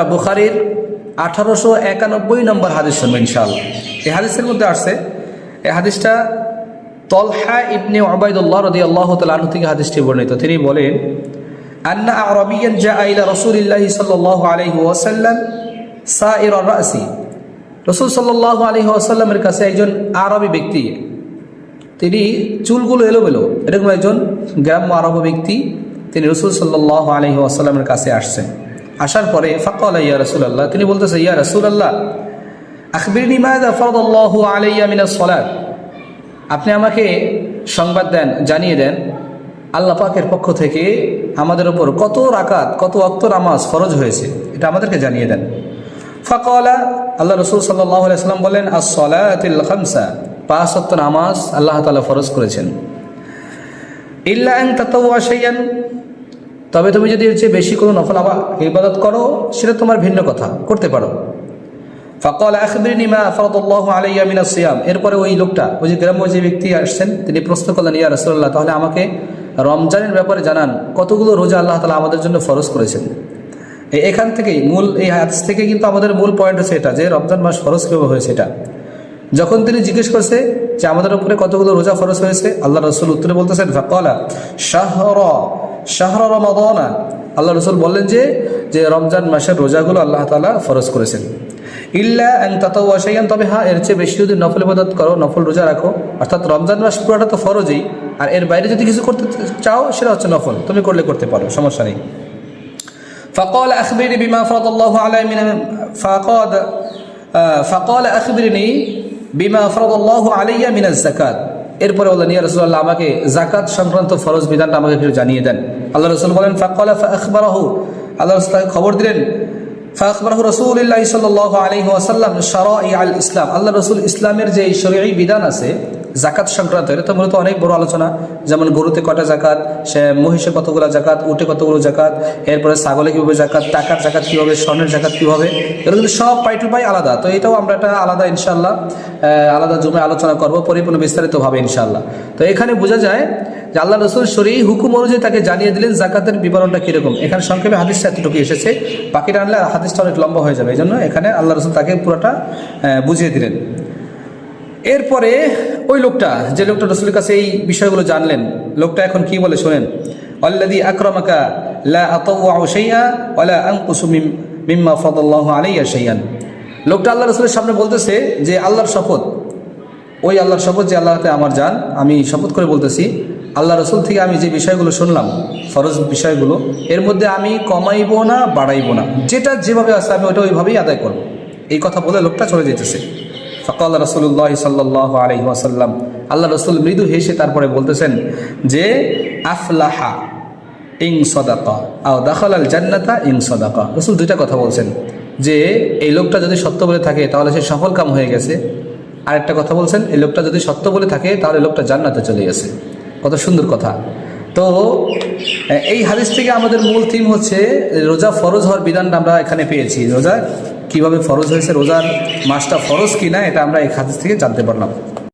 আমরা বুখারীর 1891 নম্বর হাদিস শুনবো ইনশাআল্লাহ। এই হাদিসের মধ্যে আসছে, এই হাদিসটা তলহা ইবনে উবাইদুল্লাহ রাদিয়াল্লাহু তাআলা আনহু থেকে হাদিসটি বর্ণিত। তিনি বলেন, আন্না আরাবিয়ান জাআ ইলা রাসূলিল্লাহি সাল্লাল্লাহু আলাইহি ওয়াসাল্লাম সাইর আর-রাসি। রাসূল সাল্লাল্লাহু আলাইহি ওয়াসাল্লামের কাছে একজন আরবি ব্যক্তি, তিনি চুলগুলো এলোমেলো, এরকম একজন গ্রাম্য আরব ব্যক্তি, তিনি রাসূল সাল্লাল্লাহু আলাইহি ওয়াসাল্লামের কাছে আসছেন। আসার পরে ফাকালা ইয়া রাসূলুল্লাহ, তিনি বলতেছে, ইয়া রাসূলুল্লাহ আখবিরনি মাযা ফারাদাল্লাহু আলাইয়া মিনাস সালাত, আপনি আমাকে সংবাদ দেন, জানিয়ে দেন আল্লাহ পাকের পক্ষ থেকে আমাদের উপর কত রাকাত, কত ওয়াক্ত নামাজ ফরজ হয়েছে, এটা আমাদেরকে জানিয়ে দেন। ফাকালা, আল্লাহ রাসূল সাল্লাল্লাহু আলাইহি ওয়াসাল্লাম বলেন, আস-সালাতুল খামসা, 5 ওয়াক্ত নামাজ আল্লাহ তাআলা ফরজ করেছেন। ইল্লা আন তাতাওয়া শাইআন, তবে তুমি যদি এর চেয়ে বেশি কোনো নফল ইবাদত করো সেটা তোমার ভিন্ন কথা, করতে পারো। ফাকালা আখবিরনি মা ফারাদাল্লাহু আলাইয়া মিনাস সিয়াম, এরপরে ওই লোকটা, ওই যে গ্রাম্য যে ব্যক্তি আসছেন, তিনি প্রশ্ন করলেন, ইয়া রাসূলুল্লাহ তাহলে আমাকে রমজানের ব্যাপারে জানান, কতগুলো রোজা আল্লাহ তাআলা আমাদের জন্য ফরজ করেছেন। এখান থেকেই মূল, এই হাদিস থেকে কিন্তু আমাদের মূল পয়েন্ট হচ্ছে এটা, যে রমজান মাস ফরজ কীভাবে হয়েছে। এটা যখন তিনি জিজ্ঞেস করছে যে আমাদের উপরে কতগুলো রোজা ফরজ হয়েছে, আল্লাহ রাসূল উত্তরে বলতেছেন, ফাকালা শাহরা রমাদানা, আল্লাহ রাসূল বললেন যে রমজান মাসের রোজাগুলো আল্লাহ তাআলা ফরজ করেছেন। ইল্লা আন তাতাওয়া শাইআন, তবে হ্যাঁ এর চেয়ে বেশি যদি নফল ইবাদত করো, নফল রোজা রাখো, অর্থাৎ রমজান মাস পুরোটা তো ফরজই, আর এর বাইরে যদি কিছু করতে চাও সেটা হচ্ছে নফল, তুমি করলে করতে পারো, সমস্যা নেই। ফাকালা আখবিরনি বিমা ফারাদাল্লাহু আলাইয়া মিন ফাকালা আখবিরনি বিমা ফারাদাল্লাহু আলাইয়া মিনাজ যাকাত, এরপরে বললেন, ইয়া রাসূলুল্লাহ আমাকে যাকাত সংক্রান্ত ফরজ বিধানটা আমাকে একটু জানিয়ে দেন। আল্লাহ রাসূল বলেন, ফাকালা ফাআখবারাহু, আল্লাহ রাসূল তাকে খবর দিলেন, ফাআখবারাহু রাসূলুল্লাহ সাল্লাল্লাহু আলাইহি ওয়াসাল্লাম শারা'i আল ইসলাম, আল্লাহ রাসূল ইসলামের যে শরঈ বিধান আছে জাকাত সংক্রান্ত, এটা তো মূলত অনেক বড় আলোচনা, যেমন গরুতে কটা জাকাত, সে মহিষে কতগুলো জাকাত, উটে কতগুলো জাকাত, এরপরে ছাগলে কীভাবে জাকাত, টাকার জাকাত কীভাবে, স্বর্ণের জাকাত কীভাবে, এগুলো কিন্তু সব পাই টু পাই আলাদা। তো এটাও আমরা একটা আলাদা ইনশাআল্লাহ আলাদা জমে আলোচনা করব পরিপূর্ণ বিস্তারিতভাবে ইনশাআল্লাহ। তো এখানে বোঝা যায় যে আল্লাহ রাসূল শরঈ হুকুম অনুযায়ী তাকে জানিয়ে দিলেন জাকাতের বিবরণটা কীরকম। এখানে সংক্ষেপে হাদিসটা এতটুকু এসেছে, বাকিটা আনলে হাদিসটা অনেক লম্বা হয়ে যাবে, এই জন্য এখানে আল্লাহ রাসূল তাকে পুরোটা বুঝিয়ে দিলেন। এরপরে ওই লোকটা, যে লোকটা রাসূলের কাছে এই বিষয়গুলো জানলেন, লোকটা এখন কি বলে শোনেন, আল্লাযী আকরামাকা লা আতাওয়াউ শাইআ ওয়া লা আনকুসু মিম্মা ফাদাল্লাহু আলাইয়া শাইআন। লোকটা আল্লাহ রাসূলের সামনে বলতেছে যে আল্লাহর শপথ, ওই আল্লাহর শপথ যে আল্লাহতে আমার জান, আমি শপথ করে বলতেছি আল্লাহ রাসূল থেকে আমি যে বিষয়গুলো শুনলাম, ফরজ বিষয়গুলো, এর মধ্যে আমি কমাইবো না, বাড়াইবো না, যেটা যেভাবে আছে আমি ওটা ওইভাবেই আদায় করব। এই কথা বলে লোকটা চলে যেতেছে। ফাকাল রাসূলুল্লাহ সাল্লাল্লাহু আলাইহি ওয়াসাল্লাম, আল্লাহ রাসূল মৃদু হেসে তারপরে বলতেছেন যে আফলাহা ইন সাদাকা আও দাখালাল জান্নাতা ইন সাদাকা। রাসূল দুইটা কথা বলছেন, যে এই লোকটা যদি সত্য বলে থাকে তাহলে সে সফল কাম হয়ে গেছে, আরেকটা কথা বলছেন, এই লোকটা যদি সত্য বলে থাকে তাহলে লোকটা জান্নাতে চলে গেছে। কত সুন্দর কথা। তো এই হাদিস থেকে আমাদের মূল থিম হচ্ছে রোজা ফরজ হওয়ার বিধানটা আমরা এখানে পেয়েছি। রোজা কিভাবে ফরজ হয়েছে, রোজার মাসটা ফরজ কিনা, এটা আমরা এই হাদিস থেকে জানতে পারলাম।